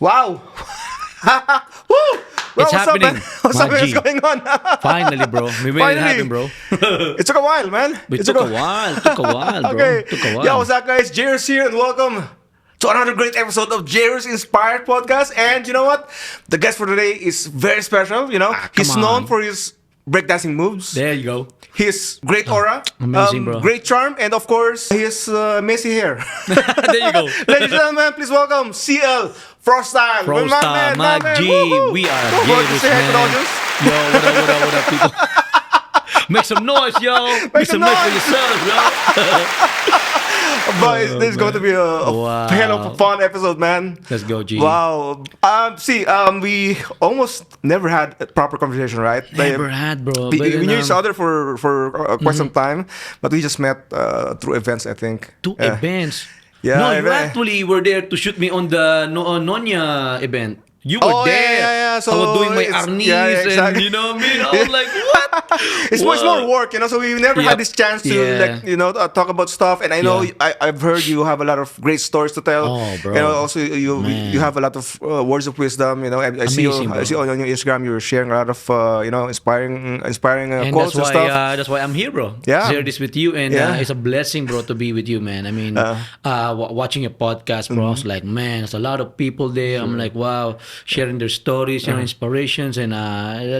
Wow! Woo! Bro, It's happening. What's up, man? What's Maji. going on? Finally, bro. We made it happen, bro. It took a while, man. It took a while. Took a while, bro. Okay. Took a while. Yo, what's up, guys? Jairus here, and welcome to another great episode of Jairus Inspired Podcast. And you know what? The guest for today is very special. You know, he's come known on. for his breakdancing moves. There you go. His great aura, amazing, bro. great charm, and of course, his messy hair. There you go. Ladies and gentlemen, please welcome CL Frostyle. Frostyle, my G. Woohoo! We are Go ahead, Jairus, say hi to the man. audience. Yo, what up, people? Make some noise, yo. Make some noise for yourselves, yo. But this is going to be a Wow. hell of a fun episode, man. Let's go, G. Wow. We almost never had a proper conversation, right? Never had, bro. We, But we then, knew each other for quite some time, but we just met through events, I think. Two events. Yeah, No, you event. actually were there to shoot me on the Nonya event. You were Oh, there. yeah. So I was doing my it's- arnis yeah, exactly. and you know what I mean? I was like, what? It's much more work, you know. So we never had Yep. this chance to, Yeah. talk about stuff. And I know Yeah. I've heard you have a lot of great stories to tell. Oh, bro. And also you Man. have a lot of words of wisdom. You know, I see you. Amazing, bro. I see on your Instagram you're sharing a lot of inspiring And quotes and stuff. that's why I'm here, bro. Yeah. Share this with you, and Yeah. it's a blessing, bro, to be with you, man. I mean, watching a podcast, bro, I was like, man, there's a lot of people there. I'm like, wow, sharing their stories, inspirations, and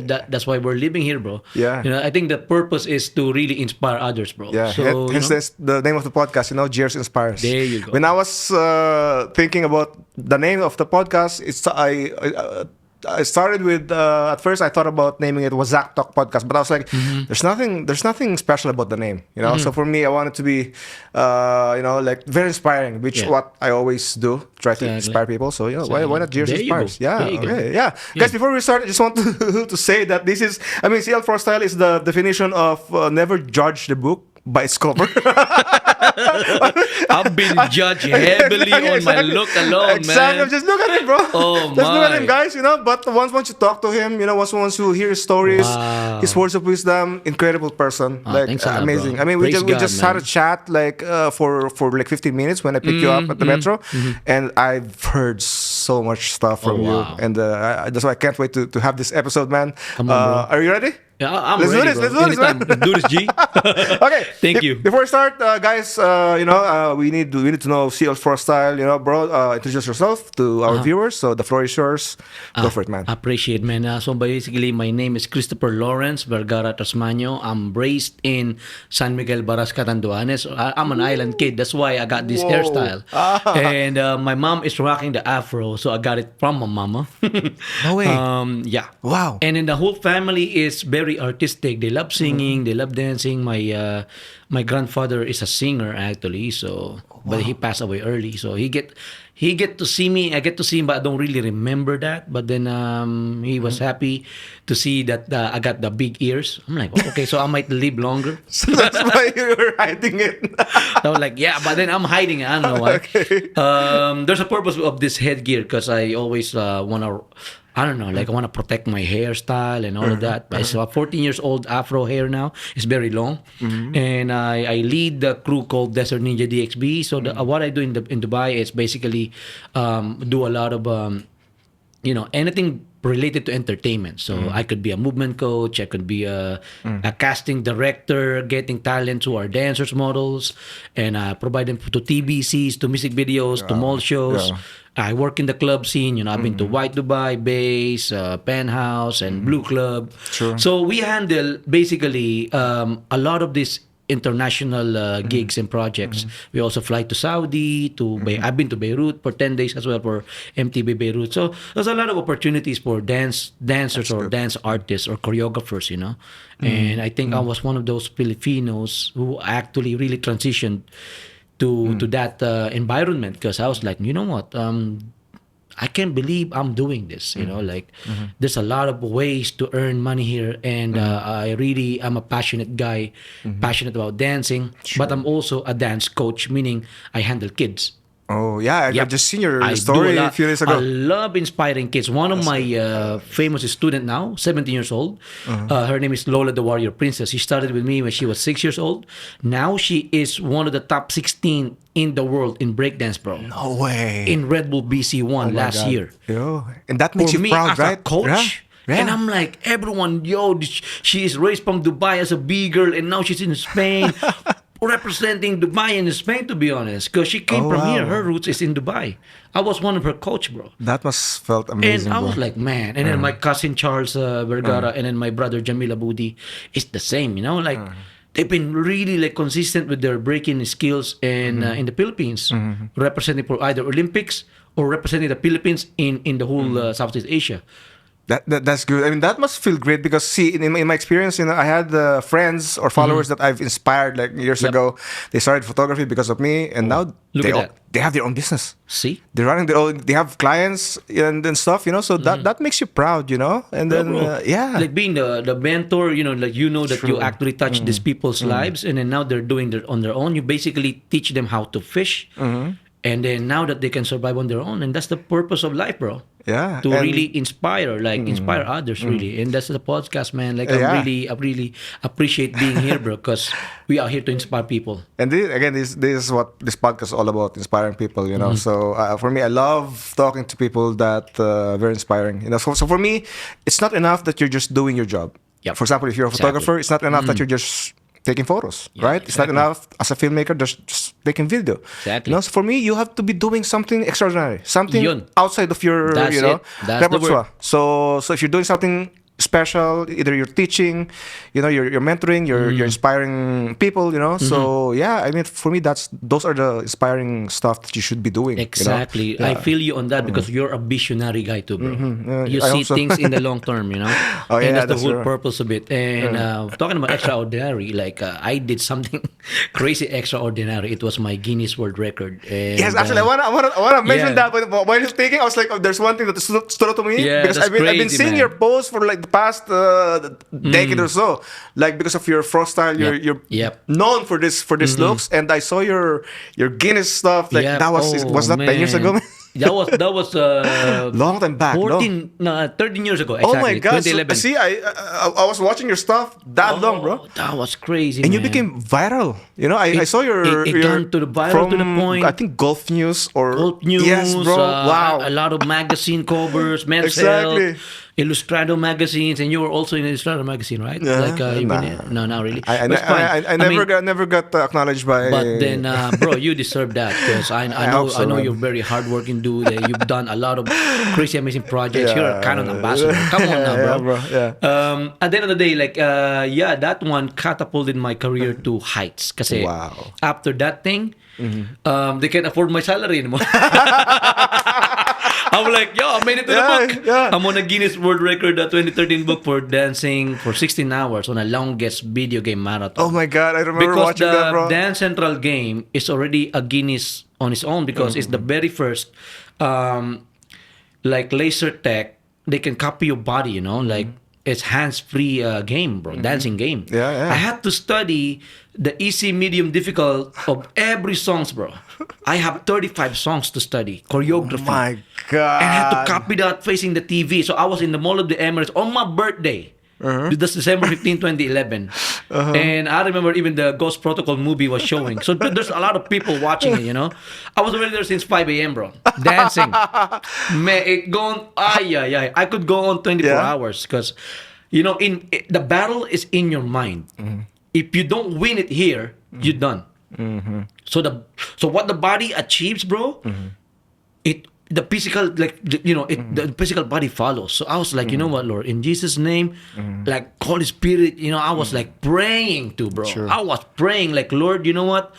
that's why we're living here, bro. Yeah. You know, I think the purpose is to really inspire others, bro. Yeah, So, hence that's the name of the podcast, Jairus Inspires. There you go. When I was thinking about the name of the podcast, I started with at first I thought about naming it Wazak Talk Podcast, but I was like, there's nothing special about the name, you know. So for me, I wanted to be, like very inspiring, which Yeah. what I always do, try to Exactly. inspire people. So why not Jairus There you go. Inspires? Yeah, There you go. okay, yeah. Guys, before we start, I just want to say that CL Frostyle is the definition of never judge the book by its cover. I've been judged heavily on my look alone, Exactly. man. Just look at him, bro. Oh, Just look at my. him, guys. You know, but once you talk to him, you know, once you hear his stories, Wow. his words of wisdom, incredible person, thanks a lot, amazing. bro. I mean, we Praise just God, had a man. chat for like 15 minutes when I picked you up at the metro, and I've heard so much stuff from you, wow. and that's why I can't wait to have this episode, man. Come on, bro. Are you ready? Yeah, I'm Let's do ready, this, bro. let's do this, Anytime. man. Let's do this, G. Okay. Thank you. Before we start, guys, we need to know CL Frostyle. You know, bro, introduce yourself to our viewers. So the floor is yours. Go for it, man. Appreciate, man. So basically, my name is Christopher Lawrence Vergara Tasmanio. I'm raised in San Miguel, Baras, Catanduanes. I'm an island kid. That's why I got this Whoa. hairstyle. And my mom is rocking the afro, so I got it from my mama. No way. Yeah. Wow. And then the whole family is very artistic. They love singing. They love dancing. My grandfather is a singer actually. So, but he passed away early. So he get to see me. I get to see him, but I don't really remember that. But then he was happy to see that I got the big ears. I'm like, oh, okay, so I might live longer. So that's why you were hiding it. I was like, yeah, but then I'm hiding it. I don't know why. Okay. There's a purpose of this headgear because I always want to, I don't know, like I want to protect my hairstyle and all of that. But it's a 14 years old afro hair now. It's very long. And I lead the crew called Desert Ninja DXB. So what I do in Dubai is basically do a lot of, anything related to entertainment. So I could be a movement coach, I could be a casting director, getting talents who are dancers, models, and provide them to TBCs, to music videos, to mall shows. Yeah. I work in the club scene. You know, I've been to White Dubai, Base, Penthouse, and Blue Club. Sure. So we handle basically a lot of these international gigs and projects. We also fly to Saudi, I've been to Beirut for 10 days as well for MTV Beirut. So there's a lot of opportunities for dancers or dance artists or choreographers, you know. And I think I was one of those Filipinos who actually really transitioned to that environment because I was like, you know what? I can't believe I'm doing this. You know, like there's a lot of ways to earn money here, and I'm a passionate guy, passionate about dancing. But I'm also a dance coach, meaning I handle kids. Oh, yeah. I've Yep. just seen your I story do a few days I ago. love inspiring kids. One of my famous student now, 17 years old. Her name is Lola the Warrior Princess. She started with me when she was 6 years old. Now she is one of the top 16 in the world in breakdance, bro. No way. In Red Bull BC1 Oh my last God. year. Yo. And that makes For you me proud, as right? a coach. Yeah. And I'm like, everyone, yo, she is raised from Dubai as a big girl, and now she's in Spain, representing Dubai and Spain, to be honest, because she came Oh, from here. wow. Her roots is in Dubai. I was one of her coach, bro. That must felt amazing, And I bro. was like, man. And then my cousin Charles Vergara, and then my brother Jamila Budi, it's the same, you know, like. They've been really like consistent with their breaking skills and in the Philippines, representing for either Olympics or representing the Philippines in the whole Southeast Asia. That's good. I mean, that must feel great because see, in my experience, I had friends or followers that I've inspired like years Yep. ago. They started photography because of me, and now Look at that. they have their own business. See? They're running their own. They have clients and stuff, So that makes you proud, And then Bro, yeah, like being the mentor, like that you actually touch these people's lives, and then now they're doing their on their own. You basically teach them how to fish, and then now that they can survive on their own, and that's the purpose of life, bro. yeah. To And- really inspire others, really, and that's the podcast, man. Like Yeah. I really appreciate being here, bro, because we are here to inspire people. And this is what this podcast is all about, inspiring people, So for me, I love talking to people that very inspiring. So for me, it's not enough that you're just doing your job. Yep. For example, if you're a Exactly. photographer, it's not enough that you're just taking photos, right? It's not exactly. enough as a filmmaker just taking video. Exactly. So for me, you have to be doing something extraordinary, something Yun. outside of your, That's it. That's the repertoire. So if you're doing something special, either you're teaching, you're mentoring, you're inspiring people, So yeah, I mean, for me, those are the inspiring stuff that you should be doing. Exactly. I feel you on that because you're a visionary guy too, bro. You I see hope so. things in the long term, Oh, and yeah, that's the that's whole true. purpose of it. And talking about extraordinary, like I did something crazy extraordinary. It was my Guinness World Record. And, Yes, actually, I wanna mention yeah. that. But while you're speaking, I was like, there's one thing that stood out to me Yeah, because that's I've been crazy, seeing man. your posts for like the past decade or so, like because of your Frostyle, you're Yep. known for this looks, and I saw your Guinness stuff. Like Yep. that was that 10 years ago? Man. That was Long time back. no? 13 years ago. Oh Exactly. my god! 2011. See, I was watching your stuff that long, bro. That was crazy, And you man. became viral. I saw your it your turned to the viral to the from, point. I think Golf News or Golf News, Yes, bro. Wow. a lot of magazine covers, Men's Exactly. Health, Illustrado magazines, and you were also in Illustrado magazine, right? Yeah, you've nah. been in, no, not really. I But it's fine. I never got acknowledged by. But then, bro, you deserve that because I know hope so, man. you're very hardworking dude. You've done a lot of crazy, amazing projects. Yeah. You're a Canon ambassador. Come on now, bro. Yeah, bro. Yeah. At the end of the day, like, that one catapulted my career to heights. Kasi Wow. after that thing, they can't afford my salary anymore. I'm like, yo, I made it to the book. Yeah. I'm on a Guinness World Record, 2013 book for dancing for 16 hours on a longest video game marathon. Oh my god, I remember Because watching that, the bro. Dance Central game is already a Guinness on its own because it's the very first, like laser tech. They can copy your body, like it's hands-free game, bro, dancing game. Yeah. I had to study the easy, medium, difficult of every songs, bro. I have 35 songs to study choreography. Oh my god. And I had to copy that facing the TV. So I was in the Mall of the Emirates on my birthday. That's December 15, 2011. And I remember even the Ghost Protocol movie was showing. So there's a lot of people watching it, I was already there since 5 a.m., bro. Dancing. Man, I could go on 24 Yeah. hours because, the battle is in your mind. If you don't win it here, you're done. So what the body achieves, bro, the physical, the physical body follows. So I was like, you know what, Lord, in Jesus' name, like Holy Spirit, I was like praying too, bro. Sure. I was praying like, Lord, you know what?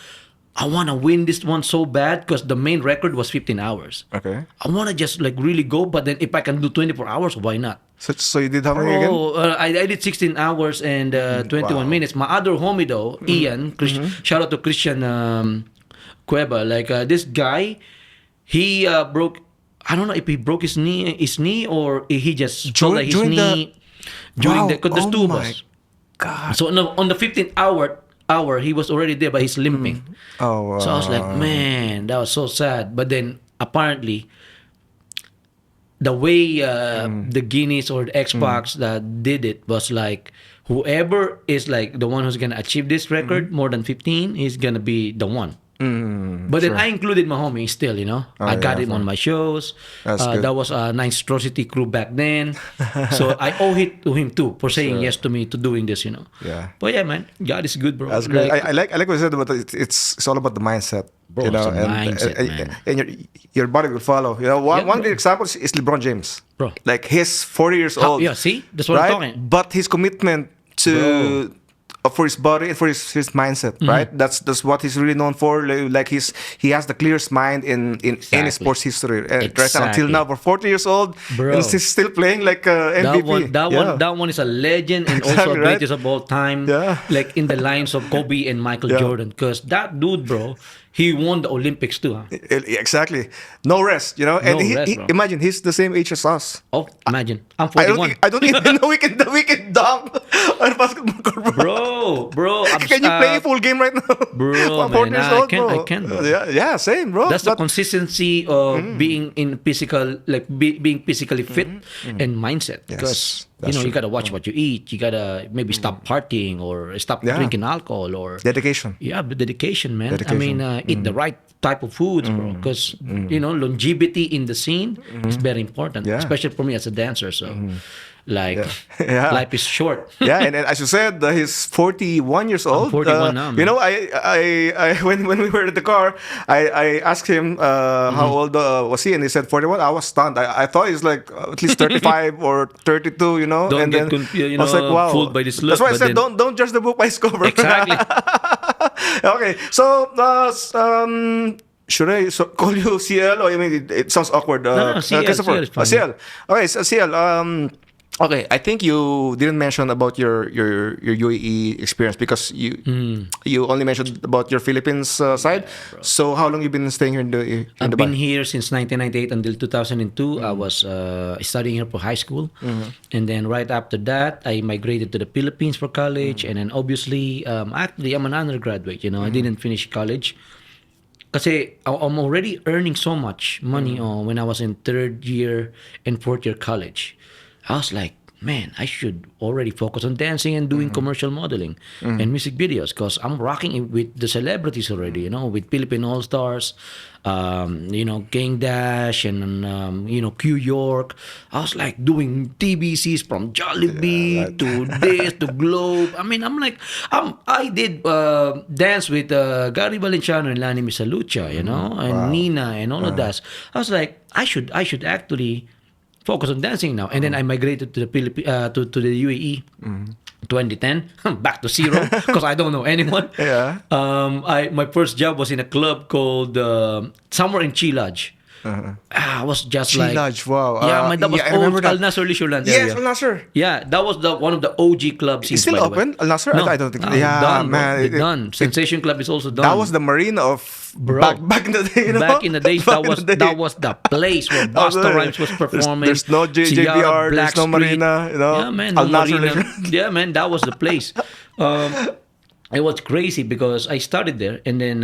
I want to win this one so bad because the main record was 15 hours. Okay. I want to just like really go, but then if I can do 24 hours, why not? So you did how many again? Oh, I did 16 hours and 21 Wow. minutes. My other homie though, Ian, shout out to Christian Cueva. Like this guy, he broke. I don't know if he broke his knee or he just felt like his during the- knee during Wow. the. Because there's Oh two of my us. God. So on the 15th hour, hour, he was already there, but he's limping. Oh, So I was like, man, that was so sad. But then apparently, the way the Guinness or the Xbox that did it was like, whoever is like the one who's gonna achieve this record more than 15 is gonna be the one. But then I included my homie still, I got him on my shows. That's good. That was a monstrosity crew back then. So I owe it to him too for saying yes to me to doing this, Yeah. But yeah, man, God is good, bro. That's great. I like what you said about it's all about the mindset. Bro, it's a mindset, man. And your body will follow. One great example is LeBron James. Bro. Like he's 40 years old. Yeah, see? That's what I'm talking. But his commitment to for his body and for his mindset, right? That's what he's really known for. Like he has the clearest mind in any sports history. Right now, until now, for 40 years old, Bro. and he's still playing like MVP. That one is a legend and also a greatest of all time. Yeah. Like in the lines of Kobe and Michael Jordan. Because that dude, bro, he won the Olympics too, huh? Exactly. No rest, And No rest, bro. imagine he's the same age as us. Oh, imagine. I'm 41. I don't even know we can dunk on basketball court, Bro. Can you play a full game right now? Bro, I'm 40 man, years I old, can, bro. I can, bro. Yeah, same, bro. That's the consistency of being in physical, like being physically fit and mindset. Because you gotta watch what you eat. You gotta maybe stop partying or stop drinking alcohol or dedication. Yeah, but dedication, man. Dedication. I mean, eat the right type of foods, bro. Because longevity in the scene is very important, especially for me as a dancer. So, life is short. And as you said, he's 41 years old. 41 now, man. I when we were in the car, I asked him how old was he, and he said 41. I was stunned. I thought he's like at least 35 or 32. Don't and get then I was like, wow. fooled by this look. That's why I but said then- don't judge the book by its cover. Exactly. Okay, so should I call you CL? Or I mean, it sounds awkward. No, CL, Christopher. CL is fine. CL. Okay, so CL. Okay, I think you didn't mention about your UAE experience because you only mentioned about your Philippines side. So how long you been staying here in I've Dubai? been here since 1998 until 2002. I was studying here for high school. And then right after that, I migrated to the Philippines for college. And then obviously, actually, I'm an undergraduate. I didn't finish college. Kasi I'm already earning so much money when I was in third year and fourth year college. I was like, man, I should already focus on dancing and doing commercial modeling and music videos because I'm rocking it with the celebrities already, with Philippine All-Stars, Gang Dash and, Q York. I was like doing TBCs from Jollibee to this to Globe. I mean, I'm like, I did dance with Gary Valenciano and Lani Misalucha, and Nina and all of that. I was like, I should actually focus on dancing now. And then I migrated to the to the UAE 2010. Back to zero because I don't know anyone. My first job was in a club called somewhere in Chilaj. I was just like Chilaj, wow. Yeah, that was I remember old that. Al Nasser Leisureland Yes, area. Al Nasser. Yeah, that was one of the OG clubs. It's still open, Al Nasser? No, I don't think. done, man. done. Sensation Club is also done. That was the marina of back in the day. Back in the days, that was the place where Busta Rhymes was performing. There's no JBR, there's no marina. Yeah, man. Al No Nasser. marina. Yeah, man. That was the place. It was crazy because I started there, and then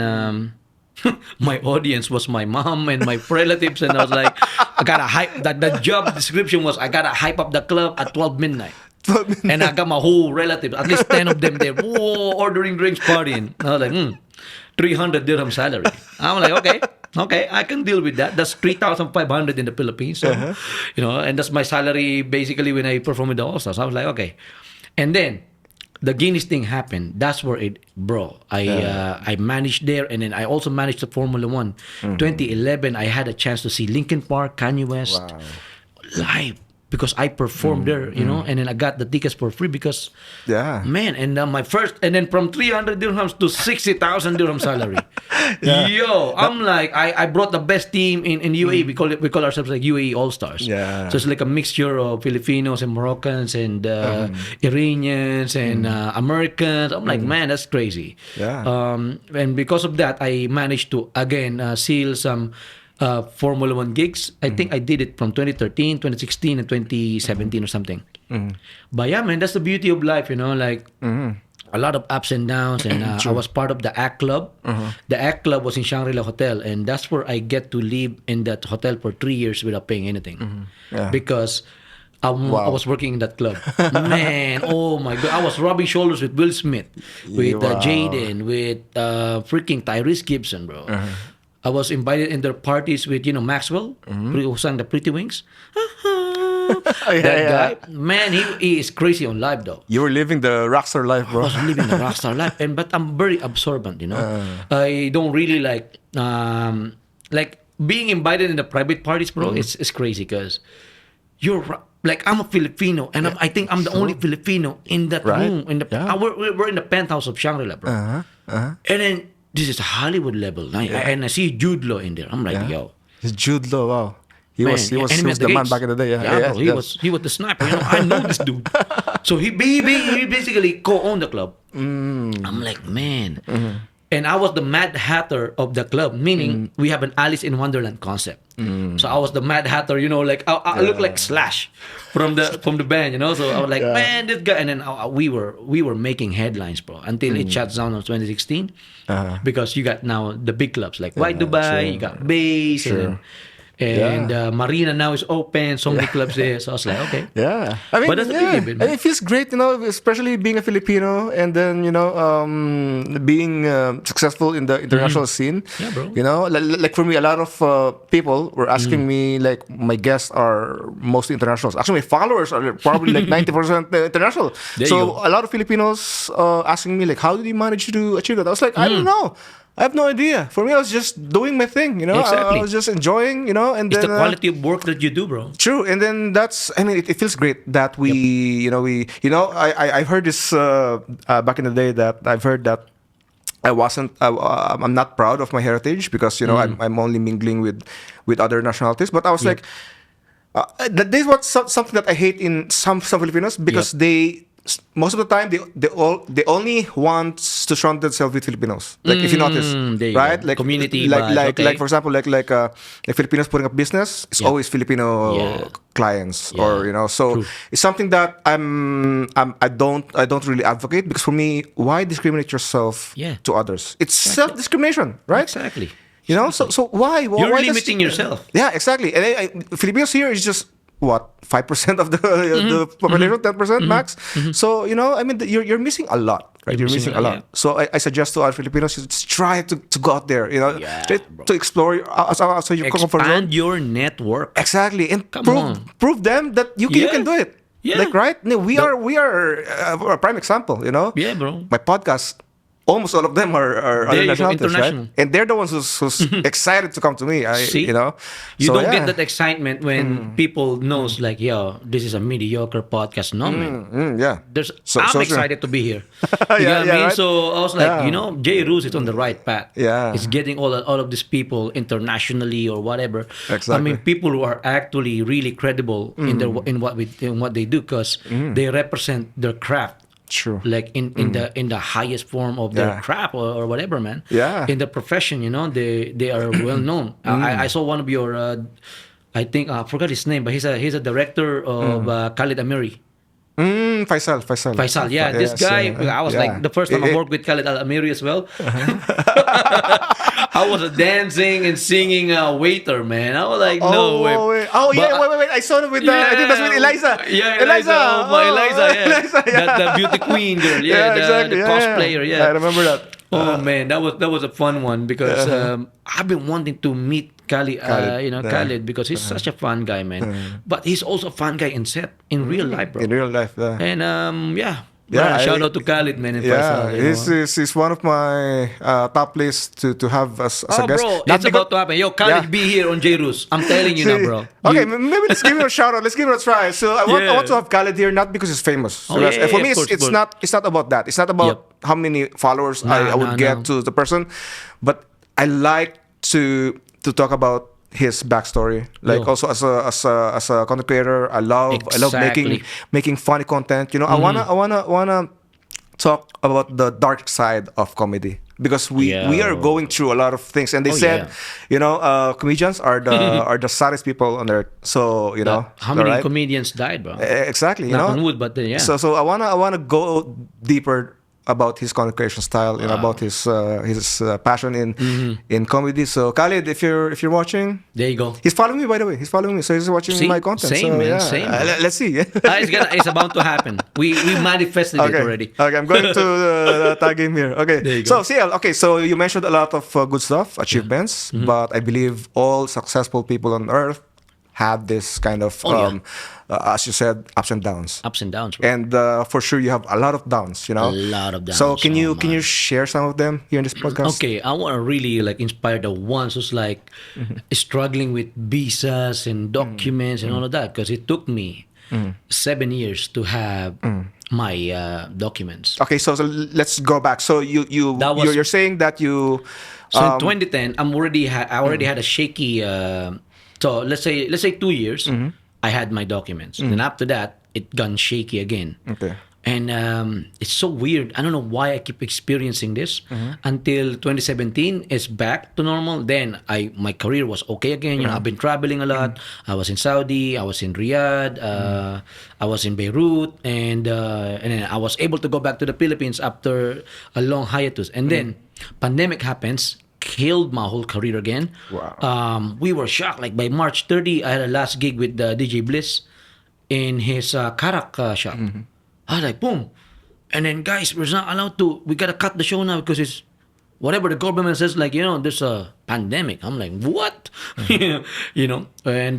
my audience was my mom and my relatives, and I was like, I gotta hype. The job description was I gotta hype up the club at 12 midnight. And I got my whole relatives, at least 10 of them there, ordering drinks, partying. I was like, 300 dirham salary. I'm like, okay, I can deal with that. That's 3,500 in the Philippines. So, and that's my salary basically when I perform with the All-Stars. I was like, okay. And then the Guinness thing happened. That's where I managed there, and then I also managed the Formula One. 2011, I had a chance to see Linkin Park, Kanye West live because I performed there, and then I got the tickets for free because, man, and my first, and then from 300 dirhams to 60,000 dirham salary. Yo, I'm like, I brought the best team in UAE. We call ourselves like UAE All Stars. So it's like a mixture of Filipinos and Moroccans and Iranians and Americans. I'm like, man, that's crazy. And because of that, I managed to again seal some Formula One gigs. I think I did it from 2013, 2016, and 2017 or something. But yeah, man, that's the beauty of life, like a lot of ups and downs, and I was part of the ACT Club. The ACT Club was in Shangri-La Hotel, and that's where I get to live in that hotel for 3 years without paying anything, because I was working in that club. Man, oh my God, I was rubbing shoulders with Will Smith, with Jaden, with freaking Tyrese Gibson, bro. I was invited in their parties with Maxwell, who sang the Pretty Wings. That guy, man, he is crazy on live though. You were living the rockstar life, bro. I was living the rockstar life, but I'm very absorbent. I don't really like being invited in the private parties, bro. It's crazy because I'm a Filipino, and I think I'm the only Filipino in that room. We're in the penthouse of Shangri-La, bro. And then this is Hollywood level, and I see Jude Law in there. I'm like, yo, it's Jude Law. Wow. He was the man back in the day. Bro, he was the sniper. I know this dude. So he basically co-owned the club. I'm like, man. And I was the Mad Hatter of the club, meaning we have an Alice in Wonderland concept. So I was the Mad Hatter, I look like Slash from the band, So I was like, man, this guy. And then we were making headlines, bro, until it shuts down in 2016, because you got now the big clubs like White Dubai, you got Base, and Marina now is open. So many clubs there. So I was like, okay. Yeah. I mean, but that's a big it feels great, especially being a Filipino and then, being successful in the international scene. Yeah, bro. Like for me, a lot of people were asking me, like, my guests are mostly internationals. Actually, my followers are probably like 90% international. So a lot of Filipinos asking me, like, how did you manage to achieve that? I was like, I don't know. I have no idea. For me, I was just doing my thing, Exactly. I was just enjoying, and it's then the quality of work that you do, bro. true. And then it feels great that I heard this back in the day, that I've heard that I'm not proud of my heritage because I'm only mingling with other nationalities. But I was like, this was something that I hate in some Filipinos, because most of the time they only want to surround themselves with Filipinos. Like if you notice, right? Like community, like for example, like Filipinos putting up business, it's always Filipino clients, or So True. it's something that I don't really advocate, because for me, why discriminate yourself to others? It's self-discrimination, right? Exactly. So why? You're why limiting yourself. Yeah, exactly. And Filipinos here is just what, 5% of the population, 10% max. So you're missing a lot, right? You're missing a lot. Yeah. So I suggest to our Filipinos, you just try to go out there, to explore outside your comfort zone. Expand your network. Exactly, and prove them that you can do it. Yeah. Like, right? We are a prime example. Yeah, bro. My podcast, almost all of them are other nationalities, right? And they're the ones who's excited to come to me. See? You don't get that excitement when people knows like, yo, this is a mediocre podcast. No, man. Yeah. I'm excited to be here. You know what I mean? Right? So I was like, Jay Roos is on the right path. Yeah. It's getting all of these people internationally or whatever. Exactly. I mean, people who are actually really credible in what they do, because they represent their craft. True. Like in the highest form of their craft or whatever, man. Yeah. In the profession, they are well known. I saw one of your, I think I forgot his name, but he's a director of Khalid Amiri. Faisal. Yeah, this guy. I was like, the first time I worked with Khalid Al Amiri as well. I was dancing and singing waiter, man. I was like, no way. Wait. I saw it with I think that's with Eliza. Yeah, Eliza. Eliza, yeah. The beauty queen girl. Yeah, exactly. the cosplayer. Yeah, I remember that. Oh man, that was a fun one, because I've been wanting to meet Khalid, because he's such a fun guy, man. But he's also a fun guy in real life, bro. In real life, And shout out to Khalid, man. He's one of my top lists to have as a guest. Bro, it's about to happen. Yo, Khalid, be here on J Roos. I'm telling you now, bro. Okay, maybe let's give him a shout out. Let's give him a try. So I want to have Khalid here, not because he's famous. For me, it's not about that. It's not about how many followers I would get to the person, but I like to talk about his backstory, like also as a content creator. I love making funny content. I wanna talk about the dark side of comedy, because we are going through a lot of things, and they said comedians are the saddest people on earth. So how many comedians died, bro? Exactly. Knock on wood, but So I wanna go deeper about his content creation style and about his passion in comedy. So Khalid, if you're watching, There you go. he's following me, by the way. He's following me, so he's watching See? my content. Same, so, man, yeah. same, man. Let's see. It's about to happen. We manifested it already. Okay, I'm going to tag him here. Okay, There you so go. CL. Okay, so you mentioned a lot of good stuff, achievements, but I believe all successful people on earth have this kind of, as you said, ups and downs. Ups and downs, bro. And for sure, you have a lot of downs. You know, A lot of downs. So can you Oh, man. share some of them here in this podcast? Okay, I want to really like inspire the ones who's like struggling with visas and documents and all of that, because it took me 7 years to have my documents. Okay, so let's go back. So That was- you're saying that you. So in 2010, I already had a shaky. So let's say 2 years, I had my documents, and after that, it gone shaky again. Okay. And it's so weird. I don't know why I keep experiencing this until 2017 is back to normal. Then my career was okay again. You know, I've been traveling a lot. I was in Saudi. I was in Riyadh. I was in Beirut, and then I was able to go back to the Philippines after a long hiatus. And then pandemic happens, killed my whole career again. Wow. We were shocked. Like by March 30, I had a last gig with DJ Bliss in his Karak shop. I was like, boom. And then, guys, we're not allowed to, we got to cut the show now because it's whatever the government says, like, you know, there's a pandemic. I'm like, what? You know, and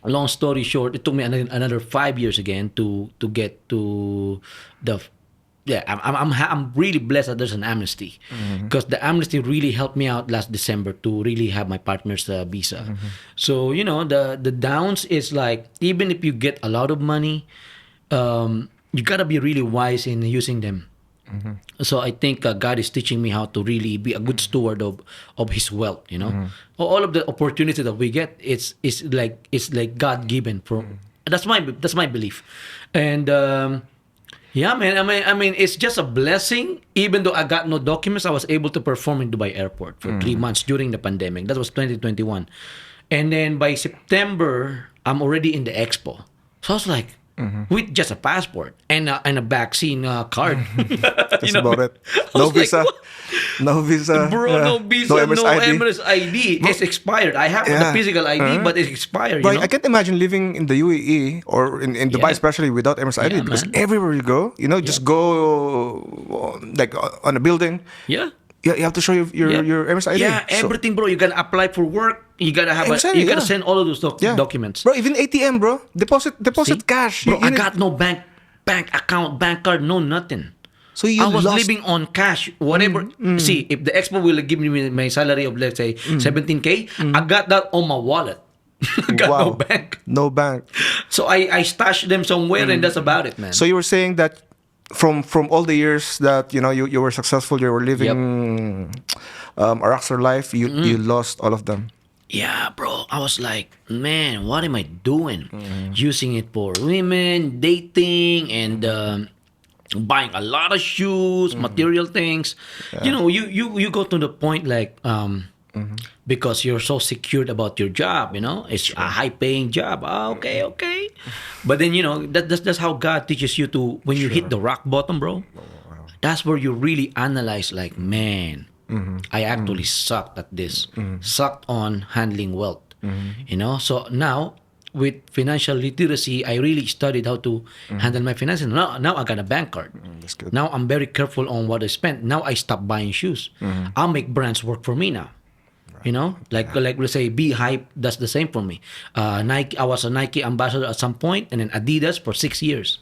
long story short, it took me another 5 years again to get to the, yeah, I'm really blessed that there's an amnesty, because the amnesty really helped me out last December to really have my partner's visa. So, you know, the downs is like, even if you get a lot of money, you gotta be really wise in using them. So I think God is teaching me how to really be a good steward of His wealth. You know, all of the opportunity that we get, it's like God given. That's my belief, and yeah, man. I mean, it's just a blessing. Even though I got no documents, I was able to perform in Dubai Airport for 3 months during the pandemic. That was 2021, and then by September, I'm already in the expo. So I was like, with just a passport and a vaccine card. That's about it. No visa. Like, no visa. bro, no visa, no MSID. Emirates ID. It's expired. I have the physical ID, but it's expired. But You know? I can't imagine living in the UAE or in Dubai, Yeah. especially without MS ID, Yeah, because man. everywhere you go, you know, just go like on a building, Yeah. you have to show your MS ID. Yeah, So- everything, bro. You gotta apply for work. You gotta have Exactly, you gotta yeah. send all of those yeah. documents. Bro, even ATM, bro. Deposit See? cash. Bro, I need- got no bank account, bank card, no nothing. So you I was lost- living on cash, whatever. See, if the expo will give me my salary of, let's say, 17K, I got that on my wallet. I got no bank. No bank. So I stashed them somewhere, and that's about it, man. So you were saying that from all the years that you were successful, you were living a rockstar life, you lost all of them. yeah, bro. I was like, man, what am I doing? Using it for women, dating, and buying a lot of shoes, material things. You know, you go to the point like because you're so secured about your job. You know, it's a high-paying job. Okay. But then that's how God teaches you to, when you hit the rock bottom, bro. That's where you really analyze. Like, man, I actually sucked at this. Sucked on handling wealth. You know, so now with financial literacy, I really studied how to handle my finances. Now I got a bank card. That's good. Now I'm very careful on what I spend. Now I stop buying shoes. I'll make brands work for me now. You know, like let's say Be Hype does the same for me. Nike, I was a Nike ambassador at some point, and then Adidas for 6 years.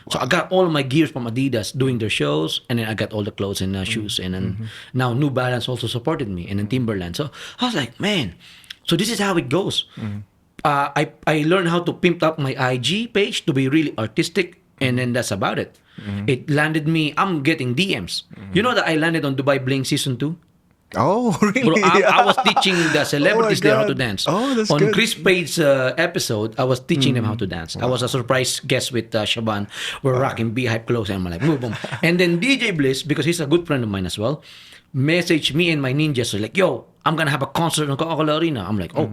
So I got all of my gears from Adidas doing their shows, and then I got all the clothes and shoes, and then now New Balance also supported me, and then Timberland. So I was like, man, so this is how it goes. I learned how to pimp up my IG page to be really artistic, and then that's about it. It landed me. I'm getting DMs. You know that I landed on Dubai Bling season 2. Oh, really? Bro, I was teaching the celebrities there how to God. dance. Oh, that's on good. Chris Page's episode, I was teaching them how to dance. I was a surprise guest with Shaban. We're rocking Beehive clothes, and I'm like, boom, boom. And then DJ Bliss, because he's a good friend of mine as well, messaged me and my ninjas. So like, yo, I'm gonna have a concert in Coca-Cola Arena. I'm like, oh.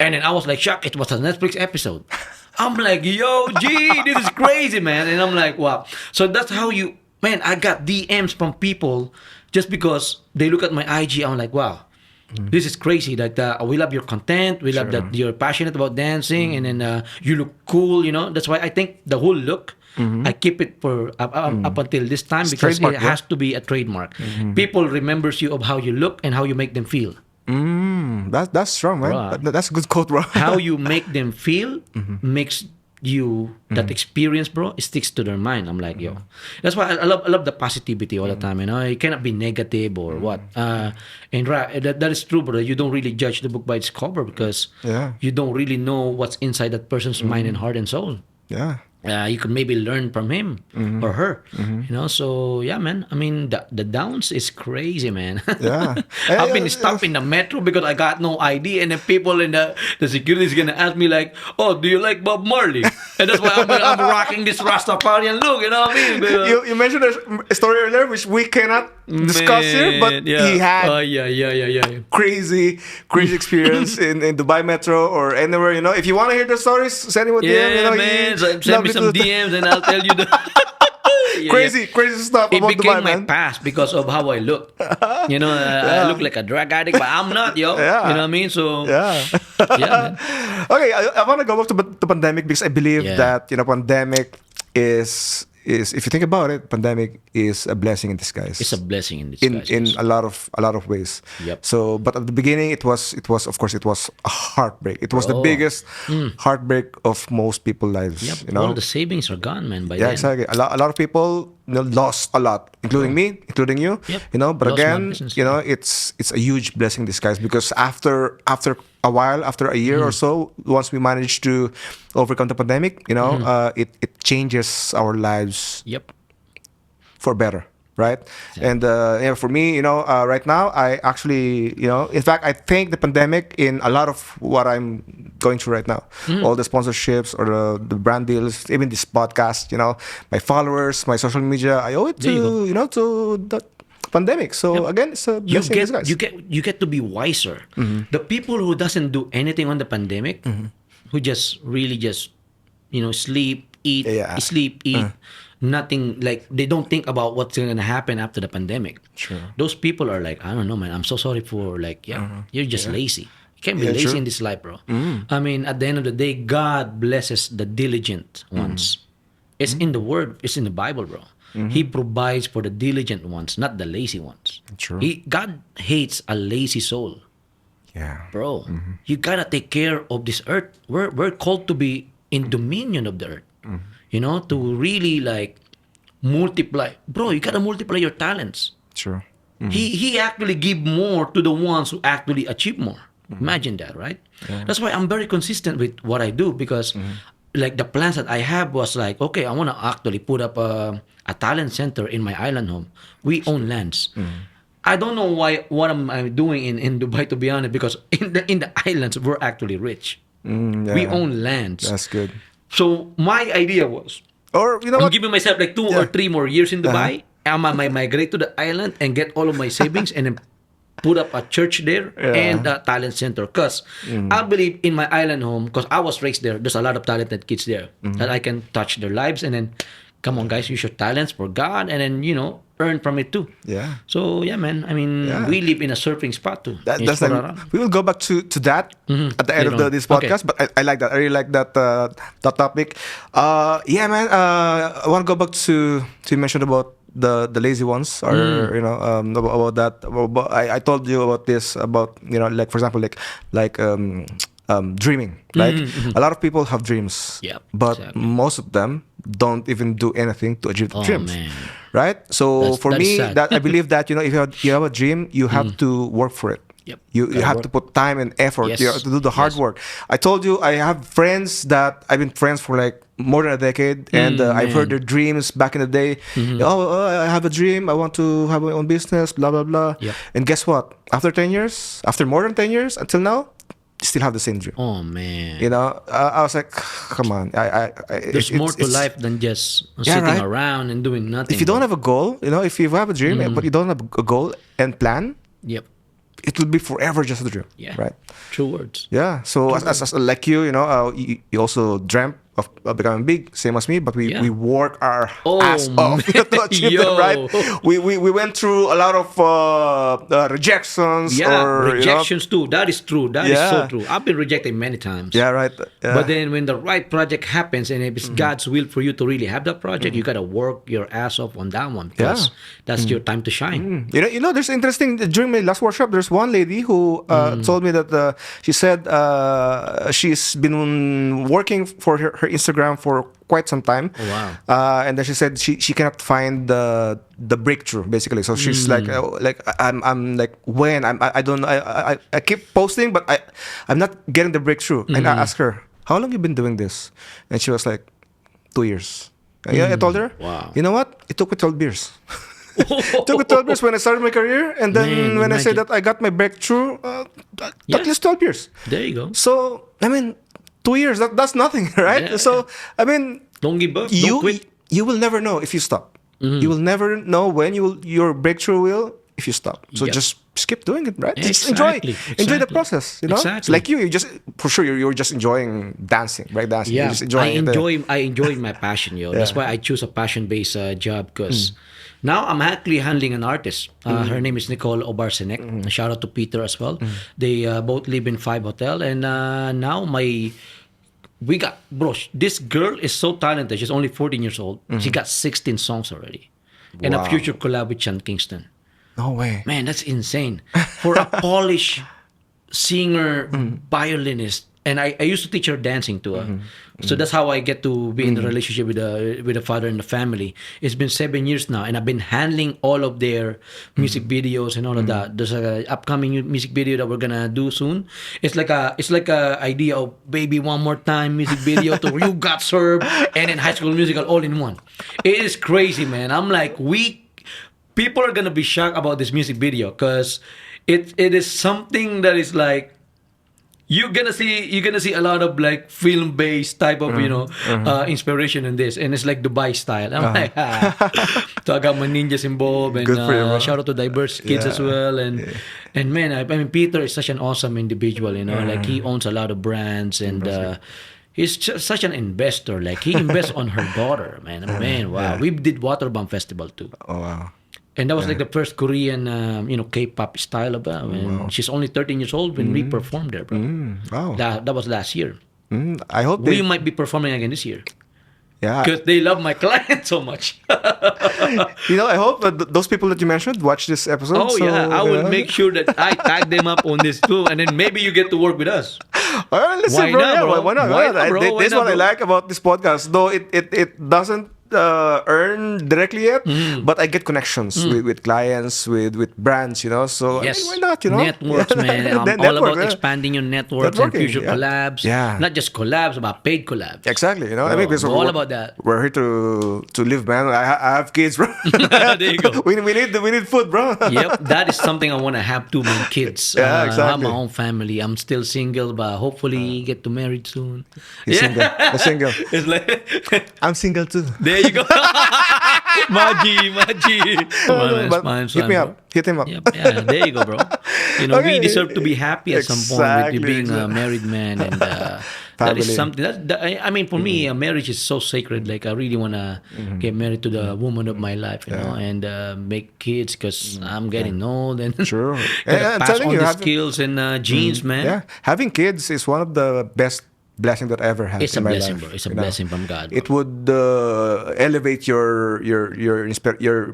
And then I was like, shocked. It was a Netflix episode. I'm like, yo, G, this is crazy, man. And I'm like, wow. So that's how you man, I got DMs from people just because they look at my IG. I'm like, wow, this is crazy. That we love your content. We love that you're passionate about dancing, and then you look cool. That's why I think the whole look. I keep it for up until this time because it has to be a trademark. People remembers you of how you look and how you make them feel. That's strong, man. That's a good quote, bro. How you make them feel makes you that experience, bro. It sticks to their mind. I'm like, yo, that's why I love the positivity all the time. You cannot be negative or what. And that is true, bro. You don't really judge the book by its cover because you don't really know what's inside that person's mind and heart and soul. Yeah. You could maybe learn from him or her, So yeah, man. I mean, the downs is crazy, man. Yeah, I've been stopped in the metro because I got no ID, and then people in the security is gonna ask me like, "Oh, do you like Bob Marley?" And that's why I'm rocking this Rastafarian look. You know what I mean? You mentioned a story earlier which we cannot discuss here, but he had crazy experience in Dubai Metro or anywhere. If you want to hear the stories, send him a DM. Man. Send me some DMs and I'll tell you the crazy stuff it about became Dubai, my man. past because of how I look. I look like a drug addict, but I'm not, yo. Yeah. You know what I mean? So yeah, man. Okay, I want to go back to the pandemic because I believe that pandemic is if you think about it, pandemic is a blessing in disguise. It's a blessing in disguise. In a lot of ways. Yep. So, but at the beginning, it was of course a heartbreak. It was the biggest heartbreak of most people's lives. Yep. All the savings are gone, man. By yeah, then. exactly. A lot of people lost a lot, including me, including you. Yep. But Lost again, my business. it's a huge blessing in disguise because after a while, after a year or so, once we managed to overcome the pandemic, it changes our lives. Yep. For better, right? And for me, right now, I actually, in fact, I thank the pandemic in a lot of what I'm going through right now. All the sponsorships or the brand deals, even this podcast, my followers, my social media, I owe it to, to the pandemic. So again, it's a blessing in disguise. You get to be wiser. The people who doesn't do anything on the pandemic, who just really sleep, eat, nothing, like they don't think about what's going to happen after the pandemic. Sure. Those people are like, I don't know, man. I'm so sorry for you're just lazy. You can't be lazy in this life, bro. I mean, at the end of the day, God blesses the diligent ones. It's in the word. It's in the Bible, bro. He provides for the diligent ones, not the lazy ones. True. God hates a lazy soul. Yeah. Bro, you gotta take care of this earth. We're called to be in dominion of the earth. To really like multiply. Bro, you gotta multiply your talents. Sure. He actually give more to the ones who actually achieve more. Imagine that, right? Yeah. That's why I'm very consistent with what I do because like the plans that I have was like, okay, I want to actually put up a talent center in my island home. We own lands. I don't know what I'm doing in Dubai, to be honest, because in the islands we're actually rich. We own lands. That's good. So my idea was, or I'm giving myself like 2 or 3 more years in Dubai. I migrate to the island and get all of my savings and then put up a church there and a talent center. Because I believe in my island home, because I was raised there, there's a lot of talented kids there that I can touch their lives and then, come on guys, use your talents for God and then, earn from it too. Yeah. So yeah, man. I mean, we live in a surfing spot too. That's we will go back to that at the end of this podcast. Okay. But I like that. I really like that that topic. Yeah, man. I want to go back to you mentioned about the lazy ones or about that. I told you about this about like for example like dreaming. Like a lot of people have dreams, but most of them don't even do anything to achieve the dreams. Man. Right? So for me, that I believe that if you have a dream, you have to work for it. Yep. You have to put time and effort to do the hard work. I told you I have friends that I've been friends for like more than a decade, and I've heard their dreams back in the day. I have a dream. I want to have my own business. Blah blah blah. Yep. And guess what? After more than 10 years, until now, still have the same dream. Oh man! I was like, come on. There's more to life than just sitting around and doing nothing. If you don't have a goal, if you have a dream but you don't have a goal and plan, it will be forever just a dream. Yeah. Right. True words. Yeah. So as like you, you also dreamt of becoming big, same as me, but we Yeah. work our Oh, ass off to achieve them, yo. right? We went through a lot of rejections, Yeah, or rejections too. That is true. That is so Yeah. true. I've been rejected many times. yeah, right. Yeah. But then when the right project happens and if it's God's will for you to really have that project, you gotta work your ass off on that one because that's your time to shine. There's interesting during my last workshop. There's one lady who told me that she said she's been working for her Instagram for quite some time. Oh, wow. And then she said she cannot find the breakthrough basically. So she's like I'm like when I don't know I keep posting but I'm not getting the breakthrough. And I asked her, how long you been doing this? And she was like 2 years. And I told her, Wow. you know what? It took me 12 years. It took me 12 years when I started my career, and then Man, when I say imagine. that I got my breakthrough, Yeah. at least 12 years. There you go. So, I mean, 2 years, that's nothing, right? Yeah. So, I mean, Don't give up. Don't quit. you will never know if you stop. You will never know when your breakthrough will if you stop. So Yep. just keep doing it, right? Just Exactly, enjoy the exactly. process. You know, Exactly. like you just for sure you're just enjoying dancing, breakdancing. Yeah, You're just enjoying it. I enjoy my passion, yo. That's why I choose a passion-based job because now I'm actually handling an artist. Her name is Nicole Obarsenek. Shout out to Peter as well. They both live in 5 Hotel, and now we got bro. This girl is so talented. She's only 14 years old. She got 16 songs already, and a Wow. future collab with Sean Kingston. No way. Man, that's insane. For a Polish singer, violinist, and I used to teach her dancing too. So that's how I get to be in the relationship with the father and the family. It's been 7 years now, and I've been handling all of their music videos and all of that. There's a upcoming music video that we're gonna do soon. It's like a idea of Baby One More Time music video to You Got Served and then High School Musical all in one. It is crazy, man. I'm like people are gonna be shocked about this music video because it is something that is like you're gonna see a lot of like film based type of inspiration in this, and it's like Dubai style. I'm like, so I got my ninjas involved, and Good for you, bro. shout out to diverse kids as well, and man, I mean Peter is such an awesome individual, like he owns a lot of brands and. He's just such an investor. Like he invests on her daughter, man. Man, wow. We did Waterbomb Festival too. Oh wow. And that was like the first Korean, K-pop style of that. And she's only 13 years old when we performed there, bro. Wow. That was last year. I hope We might be performing again this year yeah. because they love my client so much. I hope that those people that you mentioned watch this episode. Oh so, yeah, I will make sure that I tag them up on this too, and then maybe you get to work with us. Listen, Why bro, not, yeah, bro? Why not? Why not, bro? This Why is not, what I bro? like about this podcast, though it doesn't earn directly yet, but I get connections with clients, with brands, So I mean, why not, Networks, man. I'm all Network, about yeah. expanding your networks and Networking, future yeah. collabs. Yeah. Not just collabs, about paid collabs. Exactly, I mean, because I'm all we're- about that. We're here to live, man. I have kids, bro. There you go. we need food, bro. Yep, that is something I want to have too, my kids. Yeah, I have exactly. my own family. I'm still single, but hopefully get to married soon. He's single. I'm single. It's like, I'm single too. there you go. Maji. But hit me up. Hit him up. Yep, yeah, there you go, bro. We Okay. deserve to be happy at some point with you Exactly, being a exactly. married man, and that Family. is something. I mean, for me, a marriage is so sacred. Like, I really want to get married to the woman of my life, and make kids because I'm getting old and True. gotta I'm pass telling on you, the having- skills and genes, man. Yeah, having kids is one of the best blessing that I ever had It's a in my blessing, life. bro. It's a you know. blessing from God, bro. It would elevate your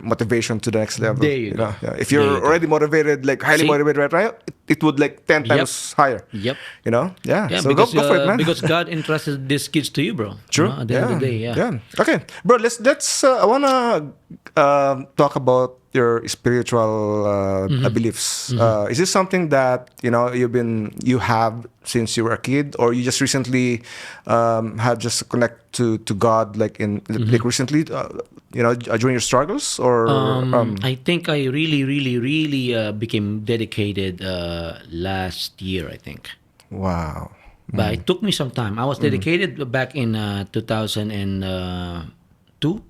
motivation to the next level. There you go. Yeah. If There you're you go. already motivated, like highly See? motivated right now, it would like 10 times higher. Yep. Yeah. Yeah, So because, go for it, man. because God entrusted these kids to you, bro. True. At the end of the day, yeah. Okay, bro. Let's. I wanna talk about your spiritual beliefs. Is this something that you have since you were a kid, or you just recently have just connect to God, like like recently, during your struggles, or I think I really became dedicated last year, I think. wow. But it took me some time. I was dedicated back in 2002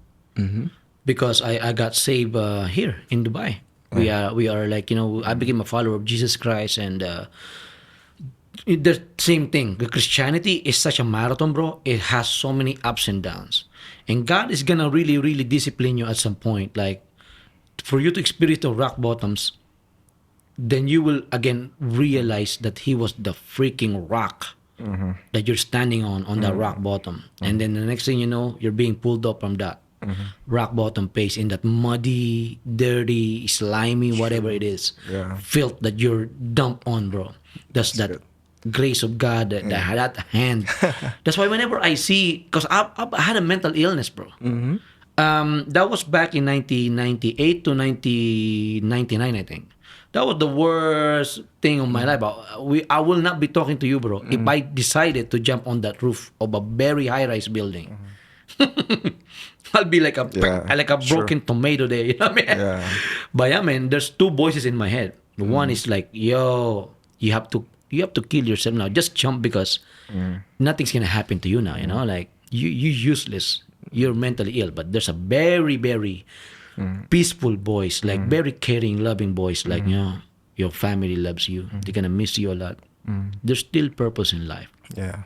because I got saved here in Dubai. We are like, I became a follower of Jesus Christ, and the same thing. The Christianity is such a marathon, bro. It has so many ups and downs, and God is gonna really, really discipline you at some point. Like for you to experience the rock bottoms, then you will again realize that He was the freaking rock that you're standing on that rock bottom, and then the next thing you know, you're being pulled up from that rock bottom place in that muddy, dirty, slimy, whatever it is, filth that you're dumped on, bro. That's that grace of God, that hand. That's why whenever I see, because I had a mental illness, bro. That was back in 1998 to 1999, I think. That was the worst thing of my life. I will not be talking to you, bro, if I decided to jump on that roof of a very high-rise building. I'll be like a broken tomato there, you know what I mean? Yeah. But yeah, man, there's two voices in my head. One is like, yo, you have to kill yourself now. Just jump because nothing's gonna happen to you now, you know? Like you useless. You're mentally ill. But there's a very, very peaceful voice, like very caring, loving voice, like your family loves you. They're gonna miss you a lot. There's still purpose in life. Yeah.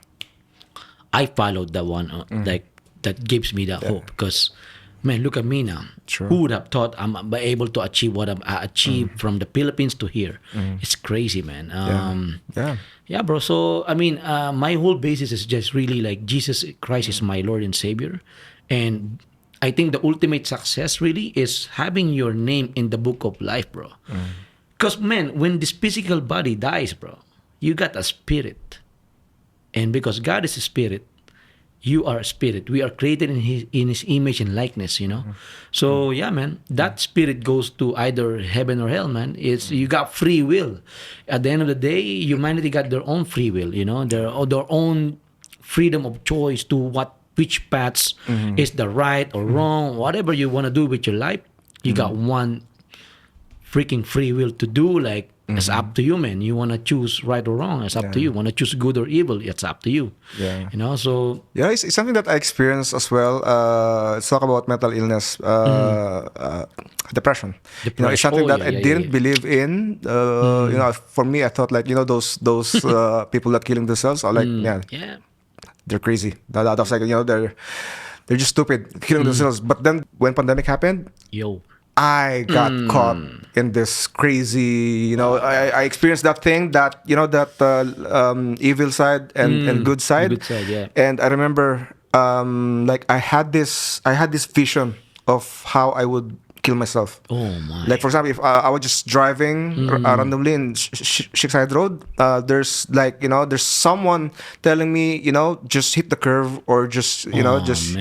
I followed that one, like that gives me that hope. Because, man, look at me now. True. Who would have thought I'm able to achieve what I achieved from the Philippines to here? It's crazy, man. Yeah, bro. So, I mean, my whole basis is just really like Jesus Christ is my Lord and Savior. And I think the ultimate success really is having your name in the book of life, bro. Because, man, when this physical body dies, bro, you got a spirit. And because God is a spirit, you are a spirit. We are created in His image and likeness, you know. So yeah, man, that spirit goes to either heaven or hell, man. It's you got free will. At the end of the day, humanity got their own free will, you know, their own freedom of choice to which paths is the right or wrong, whatever you want to do with your life. You got one freaking free will to do. Like it's up to you, man. You want to choose right or wrong, it's up to you. Want to choose good or evil, it's up to you. You know, so it's something that I experienced as well. Let's talk about mental illness, depression. You know, it's something that I didn't believe in. You know, for me, I thought like, you know, those people that killing themselves are like, they're crazy. That was like, you know, they're just stupid killing themselves. But then when pandemic happened, I got caught in this crazy, you know, I experienced that thing that, you know, that evil side and good side. Good side, yeah. And I remember, like I had this vision of how I would kill myself. Oh my! Like for example, if I was just driving randomly in Shikside Road, there's like, you know, there's someone telling me, you know, just hit the curve or just, you know, just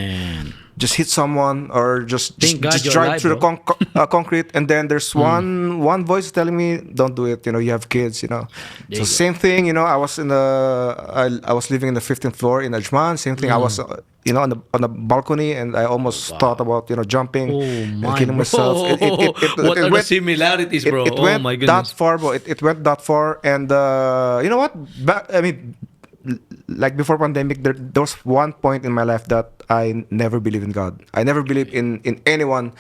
hit someone or just drive alive, through the concrete, and then there's one voice telling me, don't do it, you know, you have kids, you know. So same thing, you know, I was I was living in the 15th floor in Ajman. Same thing, I was you know, on the balcony, and I almost thought about, you know, jumping and killing myself. What are the similarities, bro? It went my goodness. that far, bro. It went that far, and you know what? I mean, like before pandemic, there was one point in my life that I never believed in God. I never believed in anyone,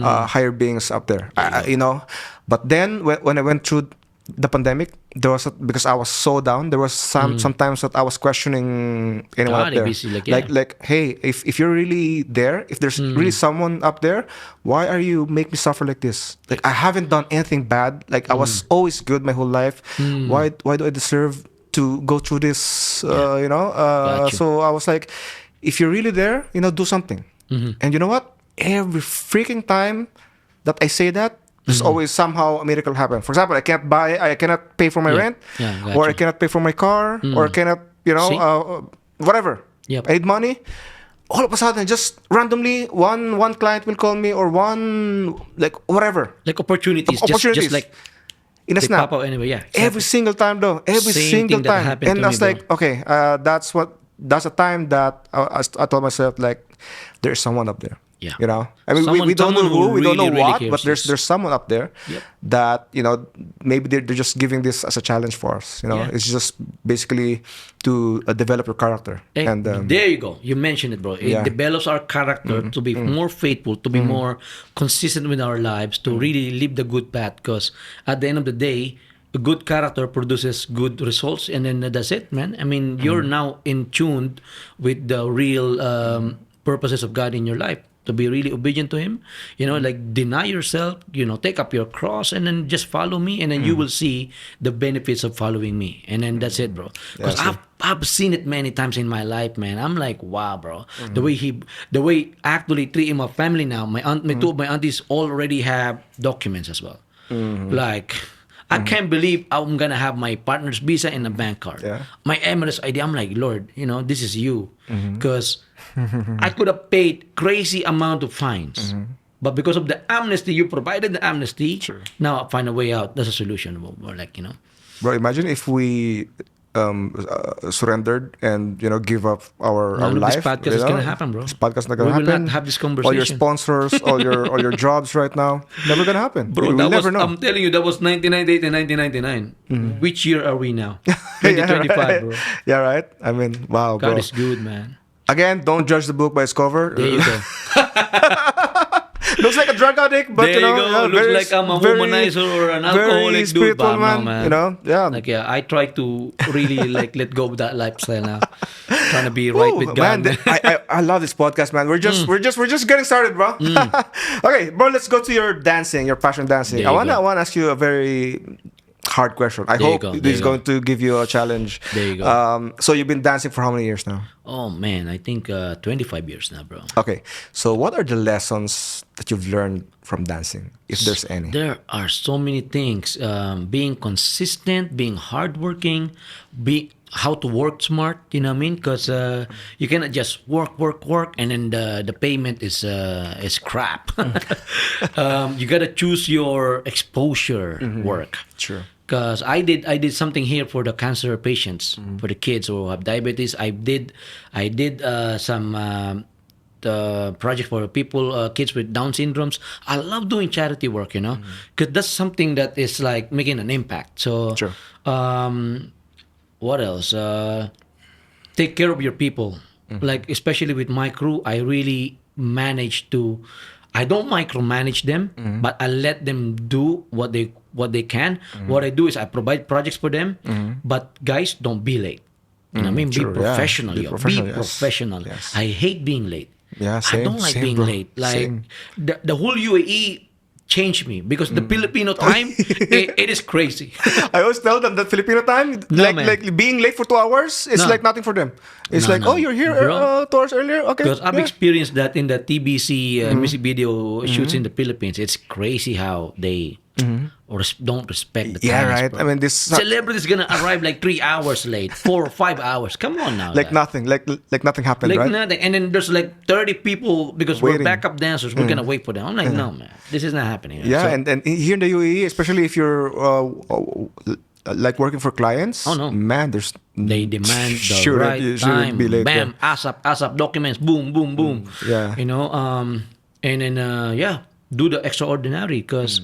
higher beings up there. You know, but then when I went through the pandemic, there was because I was so down. There was sometimes that I was questioning anyone up there. Like, hey, if you're really there, if there's really someone up there, why are you make me suffer like this? Like I haven't done anything bad. Like I was always good my whole life. Why do I deserve to go through this? You know. So I was like, if you're really there, you know, do something. And you know what? Every freaking time that I say that, there's always somehow a miracle happen. For example, I cannot pay for my rent, or I cannot pay for my car, or I cannot, you know, whatever. I need money. All of a sudden, just randomly, one client will call me, or one, like, whatever. Like opportunities. Just like in a snap. Pop out anyway, exactly. Every single time, though. Every single time. And I was like, okay, that's a time that I told myself, like, there's someone up there. You know, I mean, we don't know who, we don't know what, but there's someone up there that, you know, maybe they're just giving this as a challenge for us. You know, it's just basically to develop your character. And there you go. You mentioned it, bro. It develops our character to be more faithful, to be more consistent with our lives, to really live the good path. Because at the end of the day, a good character produces good results, and then that's it, man. I mean, you're now in tuned with the real purposes of God in your life. To be really obedient to Him, like deny yourself, take up your cross, and then just follow me, and then you will see the benefits of following me, and then that's it, bro. Because I've seen it many times in my life, man. I'm like, wow, bro. The way actually treating my family now. My two of my aunties already have documents as well. Like, I can't believe I'm gonna have my partner's visa and a bank card. Yeah. My Emirates ID. I'm like, Lord, this is you, because I could have paid crazy amount of fines, but because of the amnesty, you provided the amnesty. Sure. Now I find a way out. That's a solution. Or like, Bro, imagine if we surrendered and give up our none of life. this podcast is gonna happen, bro. This podcast not gonna We will happen. not have this All your conversation. sponsors, all your jobs right now, never gonna happen. Bro, We'll never know. I'm telling you, that was 1998 and 1999. Which year are we now? 2025, Yeah, right. bro. Yeah, right. I mean, wow, God bro. is good, man. Again, don't judge the book by its cover. There you go. Looks like a drug addict, but There you go. yeah, Looks like I'm a womanizer or an alcoholic very dude. spiritual But man. no, man. Yeah. Like, I try to really let go of that lifestyle now. Trying to be right Ooh, with God. man, I love this podcast, man. We're just getting started, bro. Okay, bro, let's go to your dancing, your passion dancing. There I you wanna go. ask you a very hard question. I There you hope go, this there is you going go. to give you a challenge. There you go. So you've been dancing for how many years now? Oh, man. I think 25 years now, bro. Okay. So what are the lessons that you've learned from dancing, if there's any? There are so many things. Being consistent, being hardworking, how to work smart. You know what I mean? Because you cannot just work, and then the payment is crap. You gotta choose your exposure work. Sure. Because I did something here for the cancer patients, for the kids who have diabetes. I did some. The project for people, kids with Down syndromes. I love doing charity work, because that's something that is like making an impact. So, Sure. What else? Take care of your people. Like, especially with my crew, I really manage to. I don't micromanage them, but I let them do what they can. What I do is I provide projects for them, but guys, don't be late. You know what I mean? Sure, be yeah. professional. Be Yo. professional, Be yes. professional. Yes. I hate being late. Yeah, I don't like being bro. late. Like Same. the whole UAE changed me because the Filipino time it is crazy. I always tell them that Filipino time, No, man. like being late for 2 hours, it's No. like nothing for them. It's No, like, no. oh, you're here Bro. 2 hours earlier? Okay. Because I've yeah. experienced that in the TBC music video shoots in the Philippines. It's crazy how they don't respect the Yeah, times, right. bro. I mean, this Celebrities gonna arrive like 3 hours late, 4 or 5 hours. Come on now, like guys. nothing, like nothing happened, Like right? nothing. And then there's like 30 people because we're Waiting. backup dancers. We're gonna wait for them. I'm like, no, man, this is not happening. Yeah, So- and here in the UAE, especially if you're like working for clients, Oh, no. man, there's they demand the shouldn't- right you shouldn't time. be late, Bam, ASAP, documents, boom, boom, boom. yeah. And then do the extraordinary because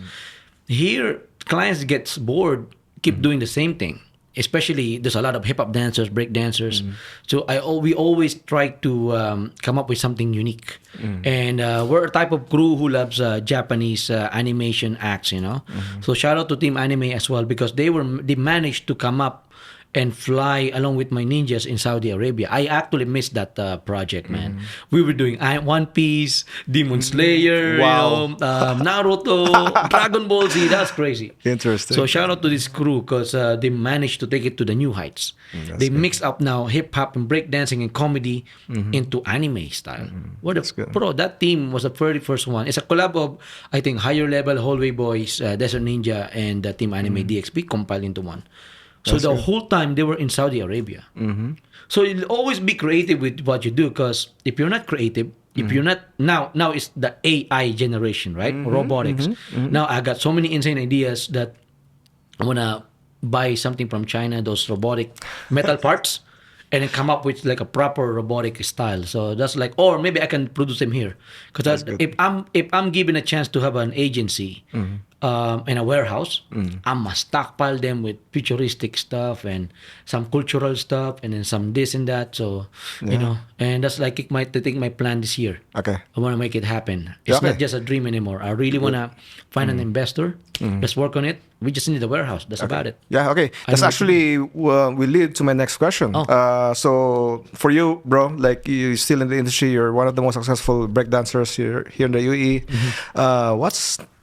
here clients gets bored, keep doing the same thing. Especially there's a lot of hip hop dancers, break dancers. So we always try to come up with something unique. And we're a type of crew who loves Japanese animation acts, So shout out to Team Anime as well because they managed to come up and fly along with my ninjas in Saudi Arabia. I actually missed that project, man. We were doing One Piece, Demon Slayer, Wow. Naruto, Dragon Ball Z. That's crazy. Interesting. So shout out to this crew because they managed to take it to the new heights. They mix up now hip hop and breakdancing and comedy into anime style. good. Bro, that team was the very first one. It's a collab of, I think, Higher Level, Hallway Boys, Desert Ninja, and Team Anime DXP compiled into one. So the whole time they were in Saudi Arabia. So you'll always be creative with what you do because if you're not creative, if you're not now it's the AI generation, right? Robotics. Now I got so many insane ideas that I wanna buy something from China, those robotic metal parts, and then come up with like a proper robotic style. So that's like, or maybe I can produce them here because if I'm given a chance to have an agency, in a warehouse. I'ma stockpile them with futuristic stuff and some cultural stuff and then some this and that. So and that's like I think my plan this year. Okay. I want to make it happen. It's not just a dream anymore. I really want to find an investor. Let's work on it. We just need a warehouse. That's about it. Yeah, okay. That's actually will lead to my next question. So for you, bro, like you're still in the industry, you're one of the most successful breakdancers here in the UAE.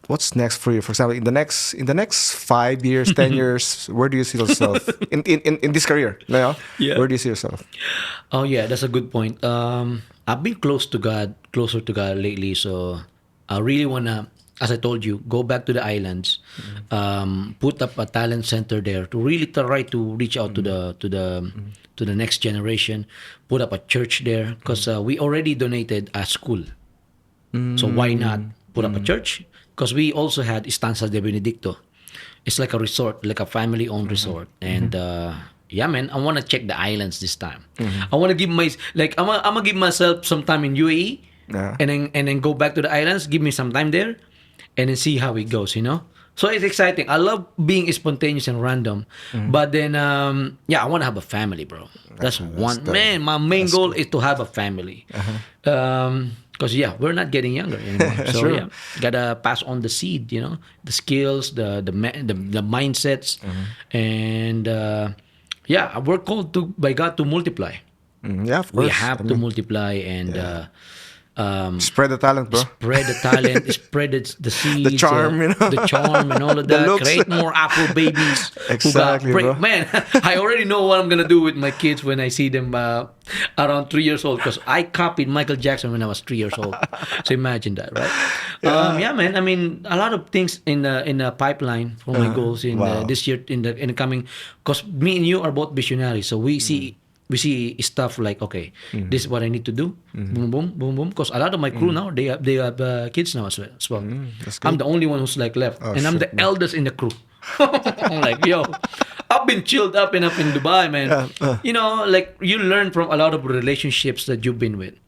What's next for you? For example, in the next 5 years, 10 years, where do you see yourself in this career? Yeah. Where do you see yourself? Oh yeah, that's a good point. I've been closer to God lately. So I really wanna, as I told you, go back to the islands, put up a talent center there to really try to reach out to the next generation, put up a church there because we already donated a school. So why not put up a church? Because we also had Estancia de Benedicto. It's like a resort, like a family-owned resort, and yeah, man, I want to check the islands this time. I want to give I'm gonna give myself some time in UAE, and then go back to the islands. Give me some time there, and then see how it goes. So it's exciting. I love being spontaneous and random, but then I want to have a family, bro. That's one. Man, my main goal is to have a family. Because we're not getting younger anymore. So gotta pass on the seed, the skills, the mindsets, and we're called by God to multiply. Of course. We have to multiply and spread the talent, bro. Spread the talent, spread the seeds, the charm, the charm and all of that. Create more Afro babies. Exactly, bro. Man, I already know what I'm gonna do with my kids when I see them around 3 years old. Because I copied Michael Jackson when I was 3 years old. So imagine that, right? Man. I mean, a lot of things in the pipeline for my goals in this year in the coming. Because me and you are both visionaries, so we see. We see stuff like, okay, this is what I need to do. Boom, boom, boom, boom. Because a lot of my crew now, they have kids now as well. I'm the only one who's like left. And I'm the eldest in the crew. I'm like, yo, I've been chilled up in Dubai, man. Like you learn from a lot of relationships that you've been with.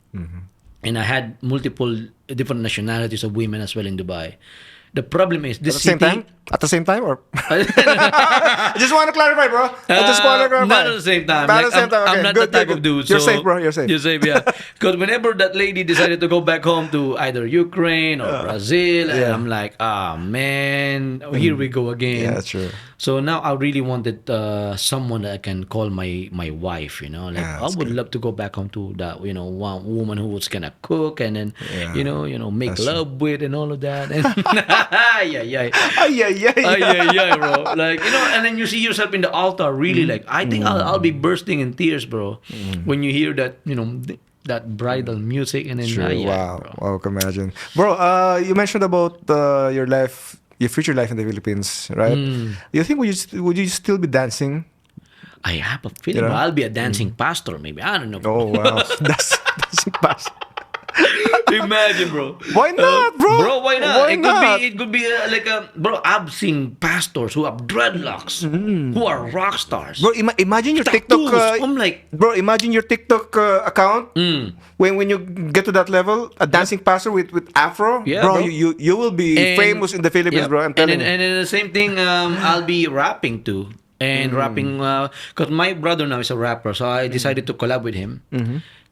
And I had multiple different nationalities of women as well in Dubai. The problem is this At the same time, or I just want to clarify, bro. Not at the same time. Not at the same time. Okay, I'm not good, the type good. of dude. You're so safe, bro. You're safe. You're safe, yeah. Because whenever that lady decided to go back home to either Ukraine or Brazil, and I'm like, man, here we go again. Yeah, that's true. So now I really wanted someone that I can call my wife. I would love to go back home to that. One woman who was gonna cook and then make love with and all of that. And bro. Like and then you see yourself in the altar. Really, like I think I'll be bursting in tears, bro, when you hear that. That bridal music and then wow, I can imagine, bro. You mentioned about your life. Your future life in the Philippines, right? Do you think would you still be dancing? I have a feeling I'll be a dancing pastor, maybe. I don't know. Oh wow, that's dancing pastor. Imagine, bro. Why not, bro? Bro, why not? It could be like a bro. I've seen pastors who have dreadlocks, who are rock stars. Bro, imagine your Tattoos. TikTok. I'm like, bro, imagine your TikTok account when you get to that level, a dancing pastor with afro. Yeah, bro, bro. You will be famous in the Philippines, bro. I'm telling you. And then the same thing. I'll be rapping too. And rapping, because my brother now is a rapper, so I decided to collab with him.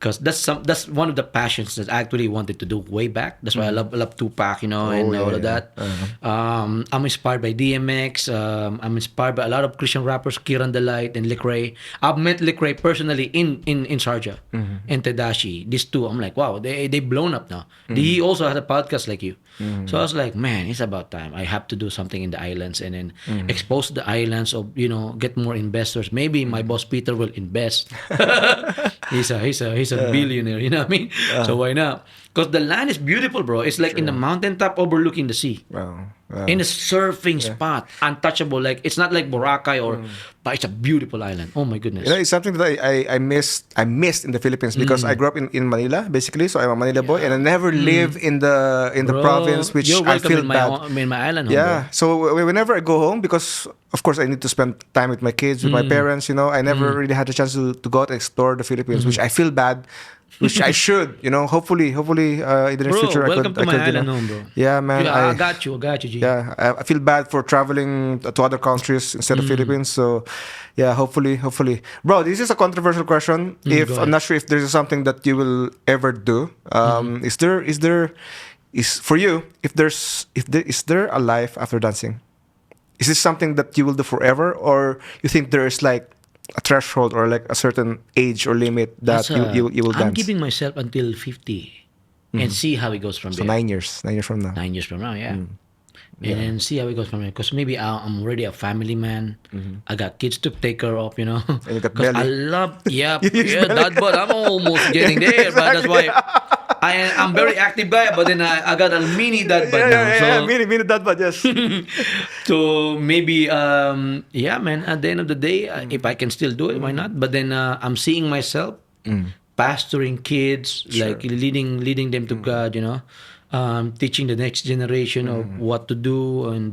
Because that's one of the passions that I actually wanted to do way back. That's why I love Tupac, and all of that. I'm inspired by DMX. I'm inspired by a lot of Christian rappers, Kiran Delight and Lecrae. I've met Lecrae personally in Sharjah and Tadashi. These two, I'm like, wow, they blown up now. He also had a podcast like you. So I was like, man, it's about time. I have to do something in the islands and then expose the islands of, get more investors. Maybe my boss Peter will invest. He's a billionaire, you know what I mean? So why not? Because the land is beautiful, bro. It's like in the mountaintop overlooking the sea. Wow. In a surfing spot, untouchable. Like it's not like Boracay but it's a beautiful island. Oh my goodness! It's something that I missed in the Philippines because I grew up in Manila, basically. So I'm a Manila boy, and I never live in the province, which you're I feel in bad. in my island home, yeah. So whenever I go home, because of course I need to spend time with my kids, with my parents. I never really had the chance to go out and explore the Philippines, which I feel bad which I should, hopefully, in the near Bro, future, welcome to my you island home, bro. Yeah, man. Yeah, I got you, G. Yeah, I feel bad for traveling to other countries instead of Philippines. So, yeah, hopefully. Bro, this is a controversial question. Go I'm ahead. not sure if there's something that you will ever do. Is for you, is there a life after dancing? Is this something that you will do forever, or you think there is like a threshold or like a certain age or limit that you will dance? I'm giving myself until 50 and see how it goes from So there. 9 years from now. 9 years from now, yeah. And see how it goes from there. Because maybe I'm already a family man. I got kids to take care of, And you got Because I belly. love, yeah, Huge belly. that, but I'm almost getting there. But that's why I'm very active guy. But then I got a mini that butt now. So, Mini that, but yes. so maybe, yeah, man. At the end of the day, if I can still do it, why not? But then I'm seeing myself pastoring kids, like leading them to God. Teaching the next generation of what to do, and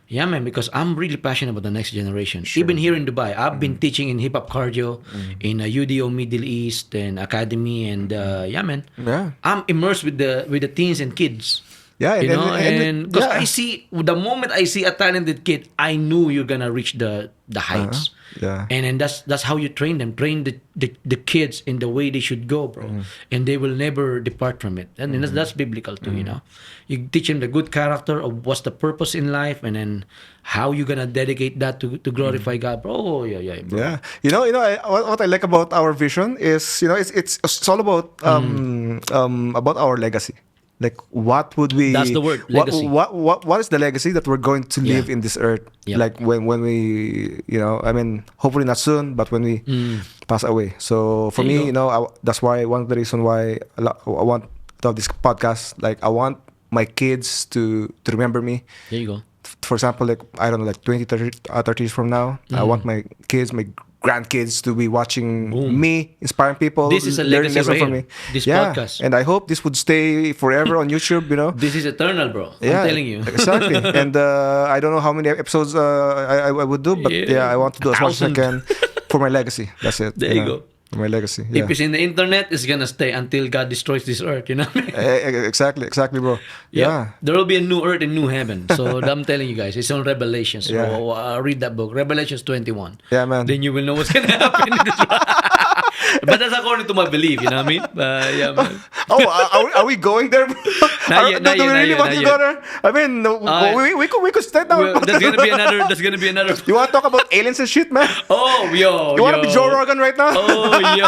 yeah, man. Because I'm really passionate about the next generation. Even here in Dubai, I've been teaching in hip hop cardio, in UDO Middle East and Academy, and yeah, man. Yeah. I'm immersed with the teens and kids. Yeah, And because yeah. I see the moment I see a talented kid, I knew you're gonna reach the heights. Yeah. And then that's how you train them. Train the kids in the way they should go, bro. And they will never depart from it. And then that's biblical too, You teach them the good character of what's the purpose in life, and then how you gonna dedicate that to glorify God, bro. Oh, yeah, bro. Yeah, what I like about our vision is it's all about our legacy. Like, what would we? That's the word, legacy. What is the legacy that we're going to leave in this earth? Yep. Like when we, hopefully not soon, but when we pass away. So for There you me, that's why one of the reason why I want to have this podcast. Like, I want my kids to remember me. There you go. For example, like, I don't know, like 20, 30 years from now, I want my kids, my grandkids to be watching me, inspiring people. This is a learning legacy lessons right from here. me. This Yeah, podcast. and I hope this would stay forever on YouTube. This is eternal, bro. Yeah, I'm telling you. exactly. And I don't know how many episodes I would do, but I want to do as much as I 1,000. can for my legacy. That's it. There you go. For my legacy. Yeah. If it's in the internet, it's gonna stay until God destroys this earth. You know what I mean? Exactly, bro. Yeah. There will be a new earth and new heaven. So I'm telling you guys, it's on Revelations. So Yeah. read that book, Revelations 21. Yeah, man. Then you will know what's gonna happen in this world. But that's according to my belief, you know what I mean? Yeah, man. Oh, are we going there, bro? Not yet, Do we really want not to yet. go there? I mean, we could stay now. Well, that's gonna be another. That's gonna be another. You want to talk about aliens and shit, man? Oh, yo. You want to be Joe Rogan right now? Oh, yo.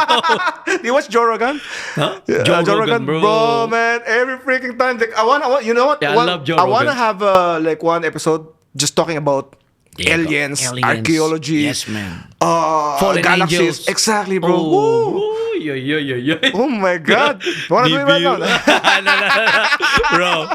Do you watch Joe Rogan? Huh? Yeah, Joe Rogan, bro. Man, every freaking time. Like, I want, you know what? Yeah, I love Joe I want to Rogan. have like one episode just talking about aliens, archaeology, Yes, man. fallen galaxies. angels. Exactly, bro. Woo. Oh, yeah. Oh my God! You want to do it right now? No. Bro,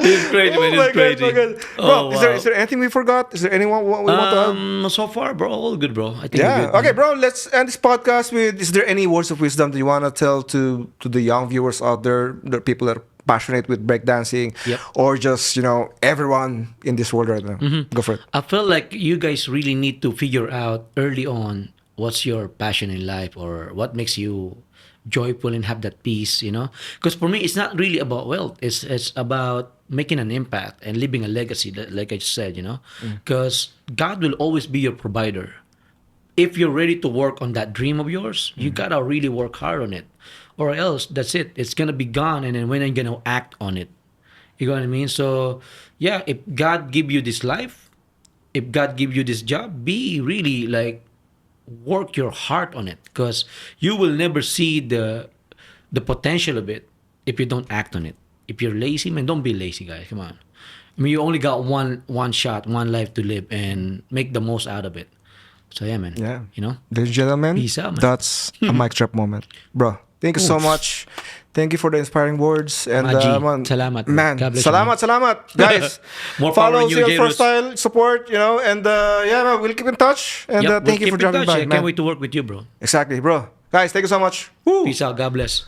it's crazy, man. It's crazy. my God. Bro, Oh, is there anything we forgot? Is there anyone we want to add? So far, bro, all good, bro. I think we're Yeah. good, Okay, man. bro. Let's end this podcast with. Is there any words of wisdom that you want to tell to the young viewers out there, the people that are passionate with breakdancing, Yep. or just everyone in this world right now? Go for it. I feel like you guys really need to figure out early on what's your passion in life or what makes you joyful and have that peace, Because for me, it's not really about wealth. It's about making an impact and leaving a legacy, like I just said, Because God will always be your provider. If you're ready to work on that dream of yours, you gotta really work hard on it. Or else, that's it. It's gonna be gone, and then when are you gonna act on it? You know what I mean? So, yeah, if God give you this life, if God give you this job, be really like work your heart on it, because you will never see the potential of it if you don't act on it. If you're lazy, man, don't be lazy, guys. Come on. I mean, you only got one shot, one life to live, and make the most out of it. So yeah, man. Yeah. Ladies Ladies and gentlemen, Peace out, man. that's a mic drop moment, bro. Thank you so much. Thank you for the inspiring words. And Maji, man, salamat, bro. man, God bless you, salamat, guys. More power Follow in you, CL Jairus. Frostyle, support, and yeah, man, we'll keep in touch. And Yep, thank we'll you for keep in dropping touch. by, I man. can't wait to work with you, bro. Exactly, bro. Guys, thank you so much. Woo. Peace out. God bless.